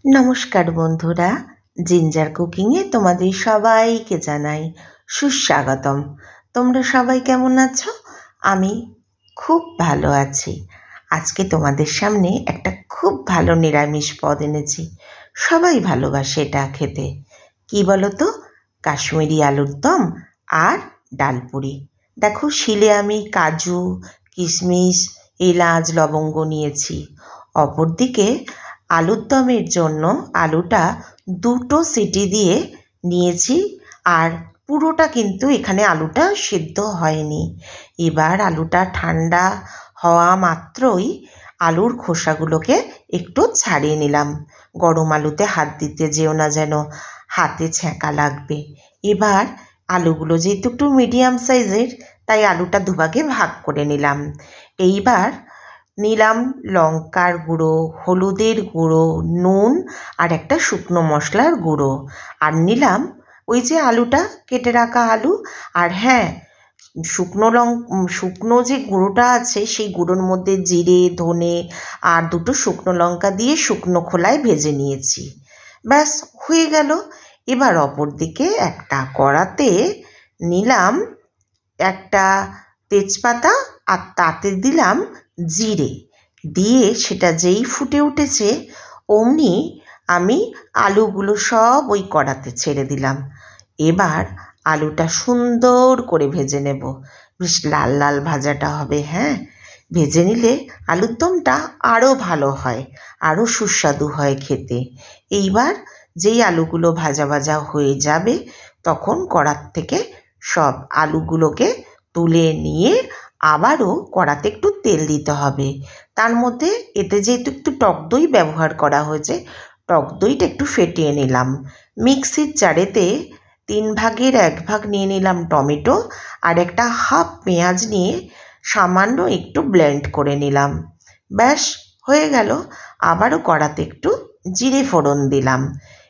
নমস্কার বন্ধুরা, জিঞ্জার কুকিংয়ে তোমাদের সবাইকে জানাই সুস্বাগতম। তোমরা সবাই কেমন আছো? আমি খুব ভালো আছি। আজকে তোমাদের সামনে একটা খুব ভালো নিরামিষ পদ এনেছি। সবাই ভালোবাসে এটা খেতে। কি বলো তো? কাশ্মীরি আলুর দম আর ডালপুরি। দেখো, শিলে আমি কাজু, কিশমিশ, এলাচ, লবঙ্গ নিয়েছি। অপরদিকে আলুর দমের জন্য আলুটা 2টো সিটি দিয়ে নিয়েছি, আর পুরোটা কিন্তু এখানে আলুটা সিদ্ধ হয়নি। এবার আলুটা ঠান্ডা হওয়া মাত্রই আলুর খোসাগুলোকে একটু ছাড়িয়ে নিলাম। গরম আলুতে হাত দিতে যেও না, যেন হাতে ছ্যাঁকা লাগবে। এবার আলুগুলো যেহেতু একটু মিডিয়াম সাইজের, তাই আলুটা দুভাগে ভাগ করে নিলাম। এইবার নিলাম লঙ্কার গুঁড়ো, হলুদের গুঁড়ো, নুন আর একটা শুকনো মশলার গুঁড়ো। আর নিলাম ওই যে আলুটা কেটে রাখা আলু। আর হ্যাঁ, শুকনো যে গুঁড়োটা আছে সেই গুঁড়োর মধ্যে জিরে, ধনে আর 2টো শুকনো লঙ্কা দিয়ে শুকনো খোলায় ভেজে নিয়েছি। ব্যাস হয়ে গেল। এবার অপর দিকে একটা কড়াতে নিলাম একটা তেজপাতা, আর তাতে দিলাম জিরে। দিয়ে সেটা যেই ফুটে উঠেছে অমনি আমি আলুগুলো সব ওই কড়াতে ছেড়ে দিলাম। এবার আলুটা সুন্দর করে ভেজে নেব। বেশ লাল লাল ভাজাটা হবে। হ্যাঁ, ভেজে নিলে আলুর দমটা আরও ভালো হয়, আরও সুস্বাদু হয় খেতে। এইবার যেই আলুগুলো ভাজা ভাজা হয়ে যাবে, তখন কড়ার থেকে সব আলুগুলোকে তুলে নিয়ে আবারও কড়াতে একটু তেল দিতে হবে। তার মধ্যে এতে যেহেতু একটু টক দই ব্যবহার করা হয়েছে, টক দইটা একটু ফেটিয়ে নিলাম। মিক্সির জারেতে 1/3 ভাগ নিয়ে নিলাম টমেটো, আর একটা হাফ পেঁয়াজ নিয়ে সামান্য একটু ব্লেন্ড করে নিলাম। ব্যাস হয়ে গেল। আবারও কড়াতে একটু জিরে ফোড়ন দিলাম।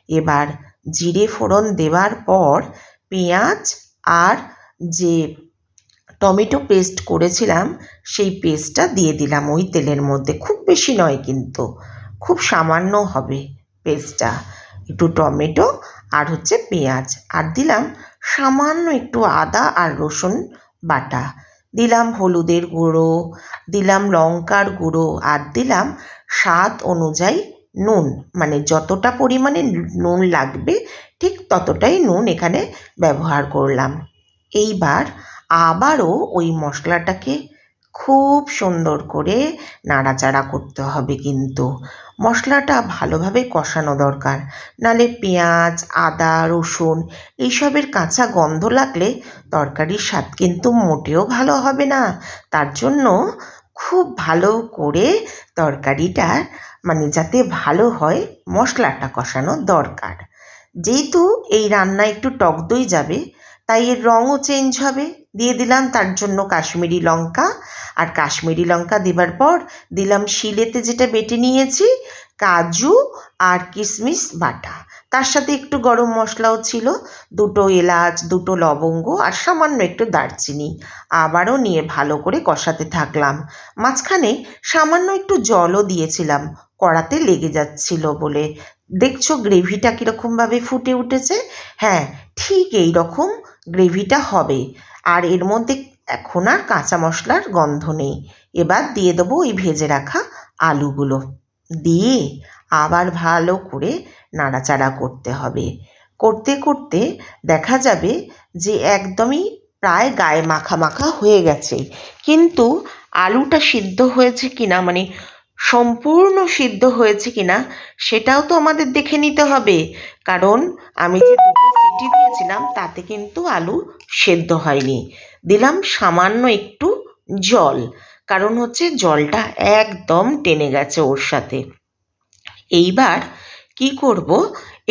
এবার জিরে ফোড়ন দেওয়ার পর পেঁয়াজ আর যে টমেটো পেস্ট করেছিলাম সেই পেস্টটা দিয়ে দিলাম ওই তেলের মধ্যে। খুব বেশি নয়, কিন্তু খুব সামান্য হবে পেস্টটা। একটু টমেটো আর পেঁয়াজ, আর দিলাম সামান্য একটু আদা আর রসুন বাটা। দিলাম হলুদের গুঁড়ো, দিলাম লঙ্কার গুঁড়ো, আর দিলাম স্বাদ অনুযায়ী নুন। মানে যতটা পরিমাণে নুন লাগবে ঠিক ততটাই নুন এখানে ব্যবহার করলাম। এইবার আবারও ওই মশলাটাকে খুব সুন্দর করে নাড়াচাড়া করতে হবে। কিন্তু মশলাটা ভালোভাবে কষানো দরকার, নালে পেঁয়াজ, আদা, রসুন এইসবের কাঁচা গন্ধ লাগলে তরকারির স্বাদ কিন্তু মোটেও ভালো হবে না। তার জন্য খুব ভালো করে তরকারিটা যাতে ভালো হয়, মশলাটা কষানো দরকার। যেহেতু এই রান্নায় একটু টক দই যাবে, তাই এর রঙও চেঞ্জ হবে। দিয়ে দিলাম তার জন্য কাশ্মীরি লঙ্কা, আর কাশ্মীরি লঙ্কা দেবার পর দিলাম শিলেতে যেটা বেটে নিয়েছি কাজু আর কিশমিশ বাটা। তার সাথে একটু গরম মশলাও ছিল, 2টো এলাচ, 2টো লবঙ্গ আর সামান্য একটু দারচিনি। আবারও নিয়ে ভালো করে কষাতে থাকলাম। মাঝখানে সামান্য একটু জলও দিয়েছিলাম, কড়াতে লেগে যাচ্ছিল বলে। দেখছো গ্রেভিটা কীরকমভাবে ফুটে উঠেছে? হ্যাঁ, ঠিক এই রকম গ্রেভিটা হবে। আর এর মধ্যে এখন আর কাঁচা মশলার গন্ধ নেই। এবার দিয়ে দেবো ওই ভেজে রাখা আলুগুলো। দিয়ে আবার ভালো করে নাড়াচাড়া করতে হবে। করতে করতে দেখা যাবে যে একদমই প্রায় গায়ে মাখা মাখা হয়ে গেছে। কিন্তু আলুটা সিদ্ধ হয়েছে কিনা, সম্পূর্ণ সিদ্ধ হয়েছে কিনা সেটাও তো আমাদের দেখে নিতে হবে। কারণ আমি যে 2টো সিটি দিয়েছিলাম তাতে কিন্তু আলু সেদ্ধ হয়নি। দিলাম সামান্য একটু জল, কারণ জলটা একদম টেনে গেছে ওর সাথে। এইবার কি করব,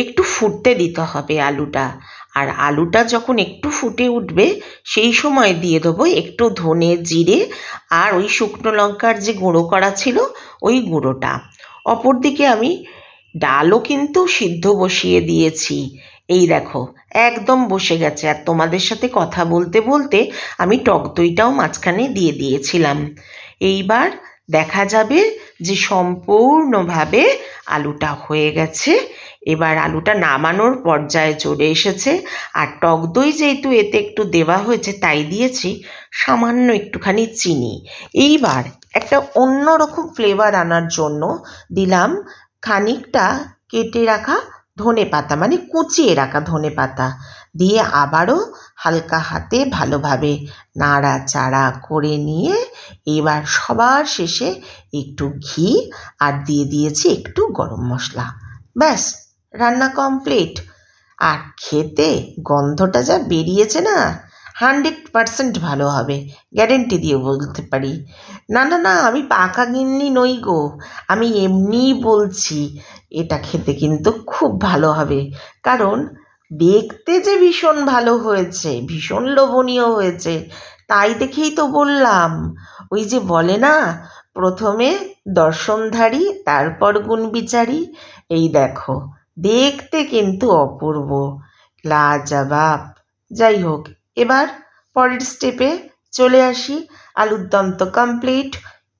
একটু ফুটতে দিতে হবে আলুটা। আর আলুটা যখন একটু ফুটে উঠবে সেই সময় দিয়ে দেবো একটু ধনে, জিরে আর ওই শুকনো লঙ্কার যে গুঁড়ো করা ছিল ওই গুঁড়োটা। অপরদিকে আমি ডালও কিন্তু সিদ্ধ বসিয়ে দিয়েছি। এই দেখো একদম বসে গেছে। আর তোমাদের সাথে কথা বলতে বলতে আমি টক দইটাও মাঝখানে দিয়ে দিয়েছিলাম। এইবার দেখা যাবে যে সম্পূর্ণভাবে আলুটা হয়ে গেছে। এবার আলুটা নামানোর পর্যায়ে চলে এসেছে। আর টক দই যেহেতু এতে একটু দেওয়া হয়েছে তাই দিয়েছি সামান্য একটুখানি চিনি। এইবার একটা অন্যরকম ফ্লেভার আনার জন্য দিলাম খানিকটা কেটে রাখা ধনে পাতা, মানে কুচিয়ে রাখা ধনে পাতা দিয়ে আবারও হালকা হাতে ভালোভাবে নাড়াচাড়া করে নিয়ে এবার সবার শেষে একটু ঘি আর দিয়ে দিয়েছি একটু গরম মশলা। ব্যাস, রান্না কমপ্লিট। আর খেতে গন্ধটা যা বেরিয়েছে না, 100% ভালো হবে, গ্যারেন্টি দিয়ে বলতে পারি। না না না, আমি পাকা গিন্নি নই গো, আমি এমনিই বলছি। এটা খেতে কিন্তু খুব ভালো হবে, কারণ দেখতে যে ভীষণ ভালো হয়েছে, ভীষণ লোভনীয় হয়েছে, তাই দেখেই তো বললাম। ওই যে বলে না, প্রথমে দর্শনধারী তারপর গুণবিচারী। এই দেখো, দেখতে কিন্তু অপূর্ব, লাজবাব। যাই হোক, এবার পরের স্টেপে চলে আসি। আলুর দম তো কমপ্লিট।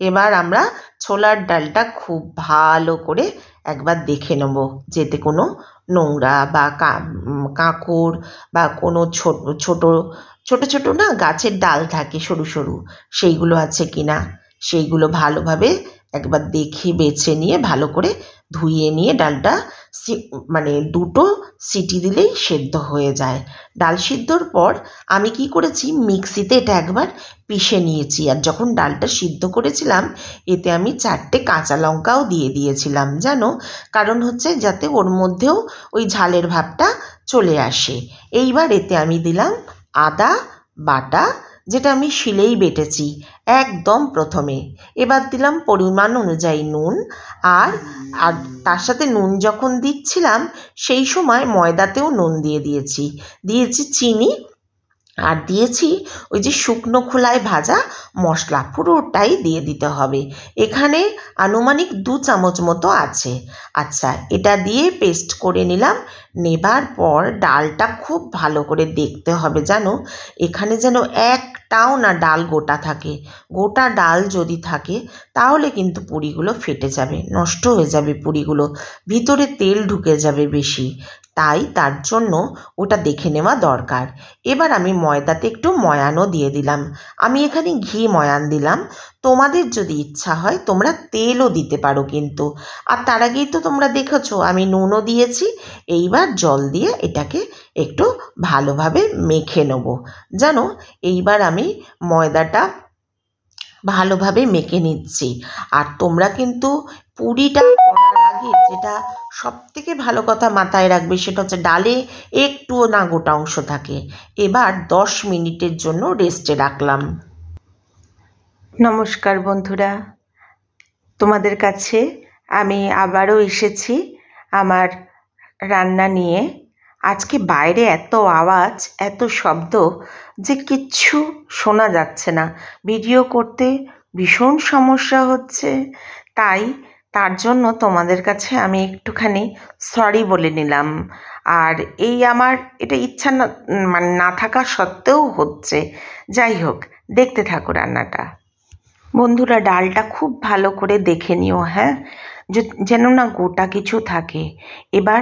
এবার আমরা ছোলার ডালটা খুব ভালো করে একবার দেখে নেব, যেতে কোনো নোংরা বা কাঁকড় বা কোনো ছোট ছোট ছোট না গাছের ডাল থাকে সরু সরু, সেইগুলো আছে কিনা সেইগুলো ভালোভাবে একবার দেখে বেছে নিয়ে ভালো করে ধুয়ে নিয়ে ডালটা মানে 2টো সিটি দিলেই সেদ্ধ হয়ে যায়। ডাল সিদ্ধর পর আমি কি করেছি, মিক্সিতে এটা একবার পিষে নিয়েছি। আর যখন ডালটা সিদ্ধ করেছিলাম এতে আমি 4টে কাঁচা লঙ্কাও দিয়ে দিয়েছিলাম, জানো, কারণ হচ্ছে যাতে ওর মধ্যেও ওই ঝালের ভাবটা চলে আসে। এইবার এতে আমি দিলাম আদা বাটা, যেটা আমি শিলেই বেটেছি একদম প্রথমে। এবার দিলাম পরিমাণ অনুযায়ী নুন, আর তার সাথে নুন যখন দিচ্ছিলাম সেই সময় ময়দাতেও নুন দিয়েছি চিনি, আর দিয়েছি ওই যে শুকনো খোলায় ভাজা মশলা, পুরোটাই দিয়ে দিতে হবে। এখানে আনুমানিক 2 চামচ মতো আছে। আচ্ছা, এটা দিয়ে পেস্ট করে নিলাম। নেবার পর ডালটা খুব ভালো করে দেখতে হবে, জানো, এখানে যেন একটাও না ডাল গোটা থাকে। গোটা ডাল যদি থাকে তাহলে কিন্তু পুরিগুলো ফেটে যাবে, নষ্ট হয়ে যাবে পুরিগুলো, ভিতরে তেল ঢুকে যাবে বেশি, তাই তার জন্য ওটা দেখে নেওয়া দরকার। এবার আমি ময়দাতে একটু ময়ানও দিয়ে দিলাম। আমি এখানে ঘি ময়ান দিলাম, তোমাদের যদি ইচ্ছা হয় তোমরা তেলও দিতে পারো কিন্তু। আর তার আগেই তো তোমরা দেখেছো আমি নুনও দিয়েছি। এইবার জল দিয়ে এটাকে একটু ভালোভাবে মেখে নেব, জানো। এইবার আমি ময়দাটা ভালোভাবে মেখে নিচ্ছি। আর তোমরা কিন্তু পুরিটা করার আগে যেটা সবথেকে ভালো কথা মাথায় রাখবে সেটা হচ্ছে ডালে একটুও না গোটা অংশ থাকে। এবার 10 মিনিটের জন্য রেস্টে রাখলাম। নমস্কার বন্ধুরা, তোমাদের কাছে আমি আবারও এসেছি আমার রান্না নিয়ে। আজকে বাইরে এত আওয়াজ, এত শব্দ যে কিচ্ছু শোনা যাচ্ছে না, ভিডিও করতে ভীষণ সমস্যা হচ্ছে। তার জন্য তোমাদের কাছে আমি একটুখানি সরি বলে নিলাম। আর এই আমার এটা ইচ্ছা না, মানে না থাকা সত্ত্বেও হচ্ছে। যাই হোক, দেখতে থাকো রান্নাটা। বন্ধুরা, ডালটা খুব ভালো করে দেখে নিও, হ্যাঁ, যেন না গোটা কিছু থাকে। এবার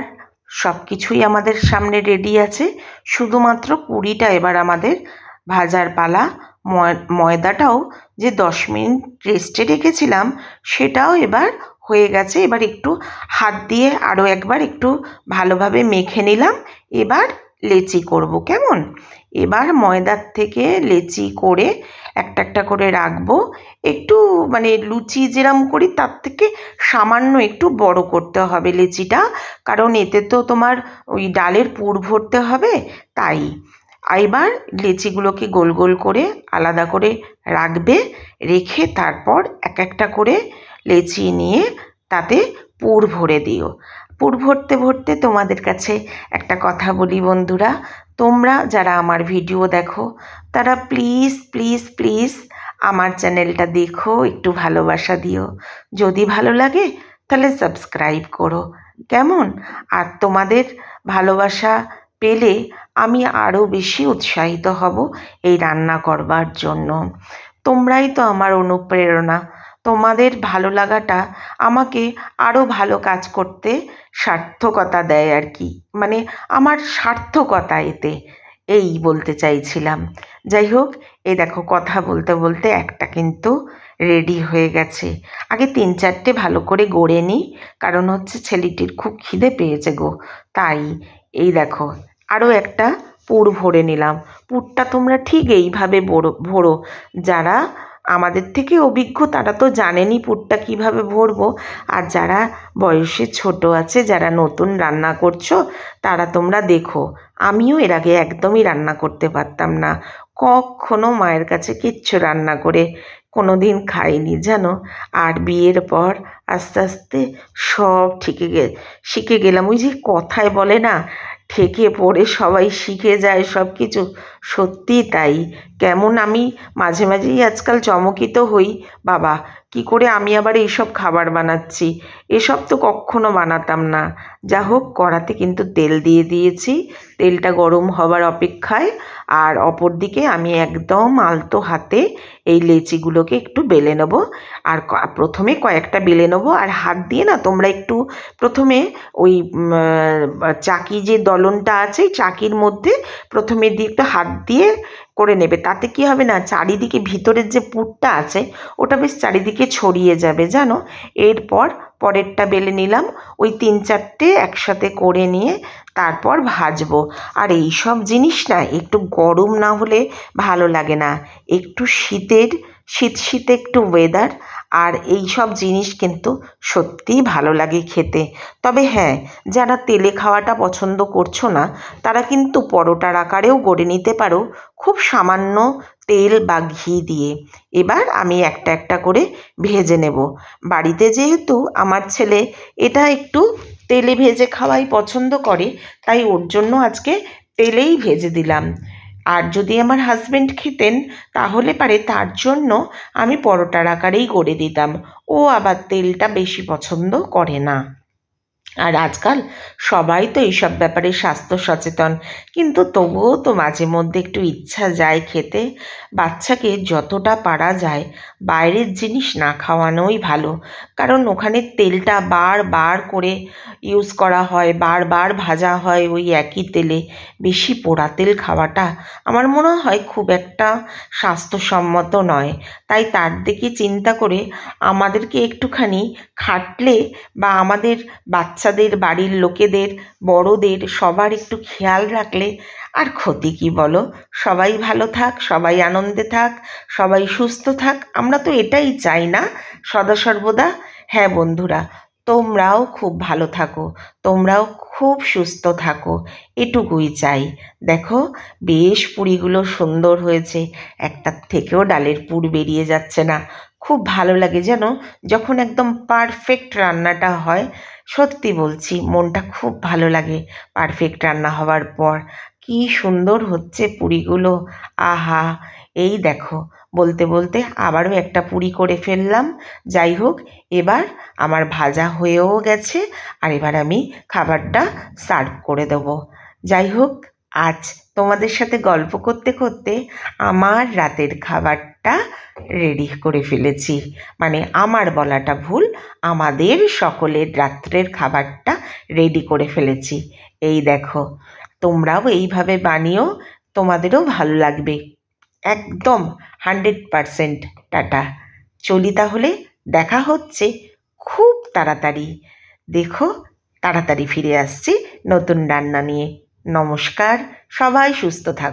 সব কিছুই আমাদের সামনে রেডি আছে, শুধুমাত্র পুরিটা এবার আমাদের ভাজার পালা। ময়দাটাও যে 10 মিনিট রেস্টে রেখেছিলাম সেটাও এবার হয়ে গেছে। এবার একটু হাত দিয়ে আরও একবার একটু ভালোভাবে মেখে নিলাম। এবার লেচি করব, কেমন। এবার ময়দার থেকে লেচি করে একটা একটা করে রাখবো। একটু মানে লুচি যেরম করি তার থেকে সামান্য একটু বড় করতে হবে লেচিটা, কারণ এতে তো তোমার ওই ডালের পুর ভরতে হবে, তাই। এবার লেচিগুলোকে গোল গোল করে আলাদা করে রাখবে, রেখে তারপর এক একটা করে লেচি নিয়ে তাতে পুর ভরে দিও। পুর ভরতে ভরতে তোমাদের কাছে একটা কথা বলি বন্ধুরা, তোমরা যারা আমার ভিডিও দেখো তারা প্লিজ প্লিজ প্লিজ আমার চ্যানেলটা দেখো, একটু ভালোবাসা দিও। যদি ভালো লাগে তাহলে সাবস্ক্রাইব করো, কেমন। আর তোমাদের ভালোবাসা পেলে আমি আরও বেশি উৎসাহিত হব এই রান্না করবার জন্য। তোমরাই তো আমার অনুপ্রেরণা, তোমাদের ভালো লাগাটা আমাকে আরও ভালো কাজ করতে সার্থকতা দেয় আর কি, মানে আমার সার্থকতা এতে, এই বলতে চাইছিলাম। যাই হোক, এই দেখো কথা বলতে বলতে একটা কিন্তু রেডি হয়ে গেছে। আগে 3-4টে ভালো করে গড়ে নিই, কারণ হচ্ছে ছেলেটির খুব খিদে পেয়েছে গো, তাই। এই দেখো আরও একটা পুর ভরে নিলাম। পুরটা তোমরা ঠিক এইভাবে ভরো। যারা আমাদের থেকে অভিজ্ঞ তারা তো জানেনই পুরটা কীভাবে ভরবো, আর যারা বয়সে ছোট আছে, যারা নতুন রান্না করছো, তারা তোমরা দেখো। আমিও এর আগে একদমই রান্না করতে পারতাম না, কখনো মায়ের কাছে কিচ্ছু রান্না করে কোনো দিন খাইনি জানো। আর বিয়ের পর আস্তে আস্তে সব শিখে গেলাম। ওই যে কথায় বলে না, ঠেকে পড়ে সবাই শিখে যায় সব কিছু, সত্যি তাই। কেমন আমি মাঝে মাঝেই আজকাল চমকিত হই, বাবা কি করে আমি আবার এইসব খাবার বানাচ্ছি, এসব তো কখনো বানাতাম না। যা হোক, কড়াতে কিন্তু তেল দিয়ে দিয়েছি, তেলটা গরম হবার অপেক্ষায়। আর অপর দিকে আমি একদম আলতো হাতে এই লেচিগুলোকে একটু বেলে নেবো। আর প্রথমে কয়েকটা বেলে নেবো, আর হাত দিয়ে না তোমরা একটু প্রথমে ওই চাকি যে দলনটা আছে, চাকির মধ্যে প্রথমে দিয়ে একটু হাত দিয়ে করে নেবে। তাতে কি হবে না, চারিদিকে ভিতরের যে পুরটা আছে ওটা বেশ চারিদিকে ছড়িয়ে যাবে জানো। এরপর পরেরটা বেলে নিলাম, ওই 3-4টে একসাথে করে নিয়ে তারপর ভাজবো। আর এই সব জিনিস না একটু গরম না হলে ভালো লাগে না, একটু শীতে একটু ওয়েদার, আর এই সব জিনিস কিন্তু সত্যিই ভালো লাগে খেতে। তবে হ্যাঁ, যারা তেলে খাওয়াটা পছন্দ করছো না, তারা কিন্তু পরোটার আকারেও গড়ে নিতে পারো, খুব সামান্য তেল বা ঘি দিয়ে। এবার আমি একটা একটা করে ভেজে নেব। বাড়িতে যেহেতু আমার ছেলে এটা একটু তেলে ভেজে খাওয়াই পছন্দ করে, তাই ওর জন্য আজকে তেলেই ভেজে দিলাম। আর যদি আমার হাজব্যান্ড খেতেন, তাহলে পারে তার জন্য আমি পরোটার আকারেই গড়ে দিতাম। ও আবার তেলটা বেশি পছন্দ করে না। আর আজকাল সবাই তো এইসব ব্যাপারে স্বাস্থ্য সচেতন, কিন্তু তবুও তো মাঝে মধ্যে একটু ইচ্ছা যায় খেতে। বাচ্চাকে যতটা পারা যায় বাইরের জিনিস না খাওয়ানোই ভালো, কারণ ওখানে তেলটা বারবার করে ইউজ করা হয়, বারবার ভাজা হয় ওই একই তেলে। বেশি পোড়া তেল খাওয়াটা আমার মনে হয় খুব একটা স্বাস্থ্যসম্মত নয়। তাই তার দিকে চিন্তা করে আমাদেরকে একটুখানি খাটলে, বা আমাদের বাচ্চাদের, বাড়ির লোকেদের, বড়দের সবার একটু খেয়াল রাখলে আর ক্ষতি কি বলো। সবাই ভালো থাক, সবাই আনন্দে থাক, সবাই সুস্থ থাক, আমরা তো এটাই চাই না সদা সর্বদা। হ্যাঁ বন্ধুরা, তোমরাও খুব ভালো থাকো, তোমরাও খুব সুস্থ থাকো, এটুকুই চাই। দেখো বেশ পুরিগুলো সুন্দর হয়েছে, একটার থেকেও ডালের পুর বেরিয়ে যাচ্ছে না। খুব ভালো লাগে যেন যখন একদম পারফেক্ট রান্নাটা হয়। সত্যি বলছি, মনটা খুব ভালো লাগে পারফেক্ট রান্না হওয়ার পর। কি সুন্দর হচ্ছে পুরিগুলো, আহা। এই দেখো বলতে বলতে আবারও একটা পুরি করে ফেললাম। যাই হোক, এবার আমার ভাজা হয়েও গেছে, আর এবার আমি খাবারটা সার্ভ করে দেবো। যাই হোক, আজ তোমাদের সাথে গল্প করতে করতে আমার রাতের খাবারটা রেডি করে ফেলেছি। মানে আমার বলাটা ভুল, আমাদের সকলের রাত্রের খাবারটা রেডি করে ফেলেছি। এই দেখো, তোমরাও এইভাবে বানিও, তোমাদেরও ভালো লাগবে একদম 100%। টাটা, চলি তাহলে, দেখা হচ্ছে খুব তাড়াতাড়ি। দেখো তাড়াতাড়ি ফিরে আসছি নতুন রান্না নিয়ে। নমস্কার, সবাই সুস্থ থাকো।